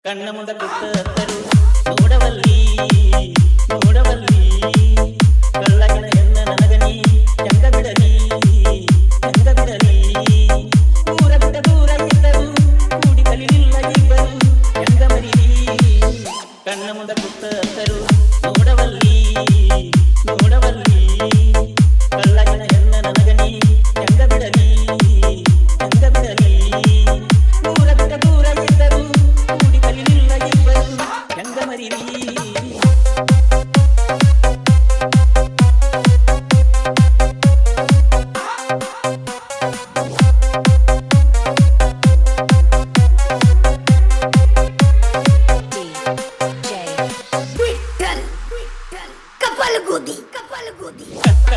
ಕಣ್ಣ ಮುಂದ ಕುತ್ತರು ನೋಡವಲ್ಲಿ ನೋಡವಲ್ಲಿ ಕಳ್ಳಗಿನ ಹೆಣ್ಣ ನನಗನಿ ಹೆಂಗ ಬಿಡಲಿ ದೂರ ಬಿಟ್ಟ ದೂರ ಇದ್ದರು ಕೂಡಿ ಕಲಿಲಿಲ್ಲ ಇಬ್ಬರು ಹೆಂಗ ಮರಿಲಿ ಕಣ್ಣ ಮುಂದ ಕುತ್ತರು ನೋಡವಲ್ಲಿ ನೋಡವಲ್ಲಿ ಕಳ್ಳಗಿನ ಹೆಣ್ಣ ನನಗನಿ ಹೆಂಗ ಬಿಡಲಿ ದೂರ ಬಿಟ್ಟ ದೂರ ಇದ್ದರು ಕೂಡಿ ಕಲಿಲಿಲ್ಲ ಇಬ್ಬರು ಹೆಂಗ ಮರಿಲಿ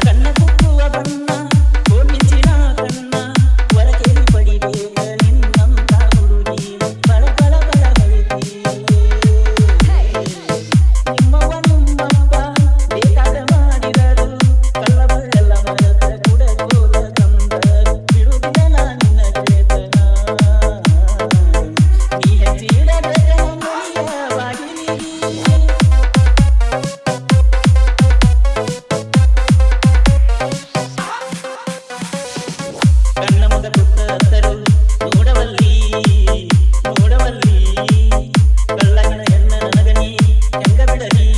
ಕಣ್ಣ ಕುಕ್ಕುವ ಬಣ್ಣ ಕೋಮಿಂಚಿನ ಕಣ್ಣ ಹೊರಗೇರಿ ಪಡಿಬೇಕ ನಿನ್ನಂತ ಹುಡುಗಿ ಬಳ ಬಳ ಬಳ ಹೊಳಿತಿ ನಿಮ್ಮವ್ವ ನಿಮ್ಮಪ್ಪ ಬೇಕಾದ ಮಾಡಿದರು ಕಳ್ಳ ಬಳ್ಳ ಮರದ ಕುಡ ಕೋಲ ತಂದರು ಬಿಡುವುದಿಲ್ಲ ನಾನಿನ್ನ ಗೆಳೆತನ ನೀ ಹೆಚ್ಚಿಡಬೇಕ ಮನೆಯ ಬಾಗಿಲಿಗೆ ಕಣ್ಣ ಮುಂದ ಕುತ್ತರು ನೋಡವಲ್ಲಿ ನೋಡವಲ್ಲಿ ಕಳ್ಳಗಿನ ಹೆಣ್ಣ ನನಗನಿ ಹೆಂಗ ಬಿಡಲಿ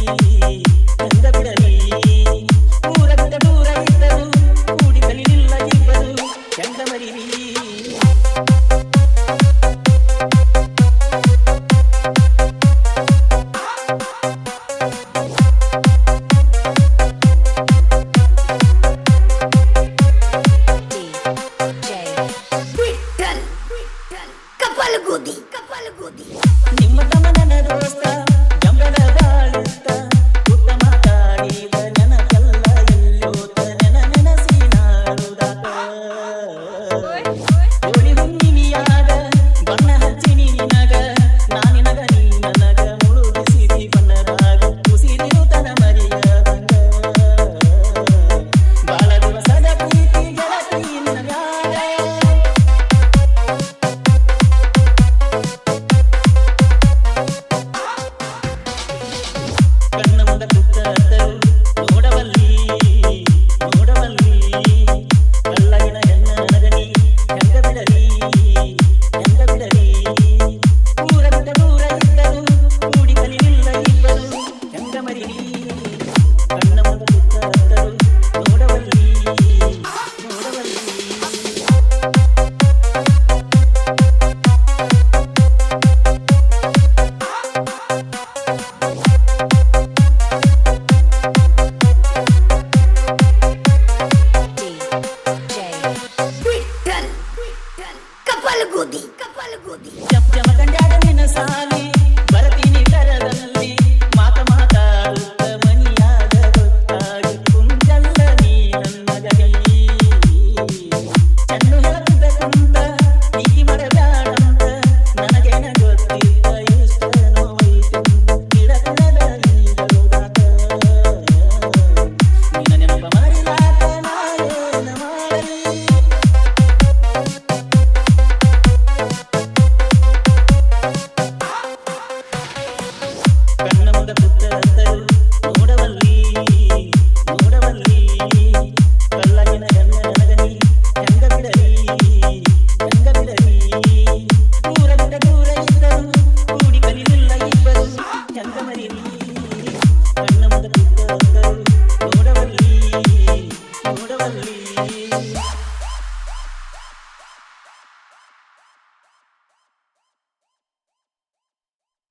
ದೂರ ಬಿಟ್ಟ ದೂರ ಇದ್ದರು ಕೂಡಿ ಕಲಿಲಿಲ್ಲ ಇಬ್ಬರು ಹೆಂಗ ಮರಿಲಿ ನಿಮ್ಮ ತಮ್ಮನ ದೋಸ್ತ ಜಂಬದ ಬಾಳಿಸ್ತ ಉತ್ತಮ ಕಾಡಿದ ನನಗಲ್ಲ ಎಲ್ಲೋತ ನೆನಸಿ ನಾಡುದಾತ ಹೋಳಿ ಹುಣ್ಣಿಮೆಯಾಗ ಬಣ್ಣ ಹಚ್ಚಿನಿ ನಿನಗ ನಾನಿನಗ ನೀ ನನಗ ಮುಳುಗಿಸಿದಿ ಬಣ್ಣದಾಗ ಕುಸಿದಿರು ತನ ಮರಿಯದಂಗ ಬಾಳ ದಿವಸದ ಪ್ರೀತಿ ಗೆಳತಿ ನಿನಗಾಗ ಕಣ್ಣ ಮುಂದ ಕುತ್ತರು ನೋಡವಲ್ಲಿ ನೋಡವಲ್ಲಿ ಕಳ್ಳಗಿನ ಹೆಣ್ಣ ನನಗನಿ ಹೆಂಗ ಬಿಡಲಿ ದೂರ ಬಿಟ್ಟ ದೂರ ಇದ್ದರು ಕೂಡಿ ಕಲಿಲಿಲ್ಲ ಇಬ್ಬರು ಹೆಂಗ ಮರಿಲಿ ಕಣ್ಣ ಮುಂದ ಕುತ್ತರು ನೋಡವಲ್ಲಿ ನೋಡವಲ್ಲಿ ಜಮಖಂಡ್ಯಾಗ ನಿನ್ನ ಸಾಲಿ ಬರತೀನಿ ತರದಲ್ಲಿ ಮಾತಾಡುತ್ತ ಮನಿಯಾಗ ಗೊತ್ತಾಗಿ ಕುಂಜಲ್ಲ ನೀ ನನ್ನ ಗಲಿ ಚನ್ನು ಹೇಳುತ್ತ ಕುಂತ ನೀತಿ ಮಾಡಬ್ಯಾಡಂತ ನನಗೇನ ಗೊತ್ತಿಲ್ಲ ಇಷ್ಟ ನೋವೈತು ಗಿಡದ ಈಗಲುದಾತ ನಿನ್ನ ನೆನಪ ಮರಿಲಾಕ ನಾಯೇನ ಮಾಡಲಿ ಕಣ್ಣ ಮುಂದ ಕುತ್ತರು ನೋಡವಲ್ಲಿ ನೋಡವಲ್ಲಿ ಕಳ್ಳಗಿನ ಹೆಣ್ಣ ನನಗನಿ ಹೆಂಗ ಬಿಡಲಿ ದೂರ ಬಿಟ್ಟ ದೂರ ಇದ್ದರು ಕೂಡಿ ಕಲಿಲಿಲ್ಲ ಇಬ್ಬರು ಹೆಂಗ ಮರಿಲಿ ಕಣ್ಣ ಮುಂದ ಕುತ್ತರು ನೋಡವಲ್ಲಿ ನೋಡವಲ್ಲಿ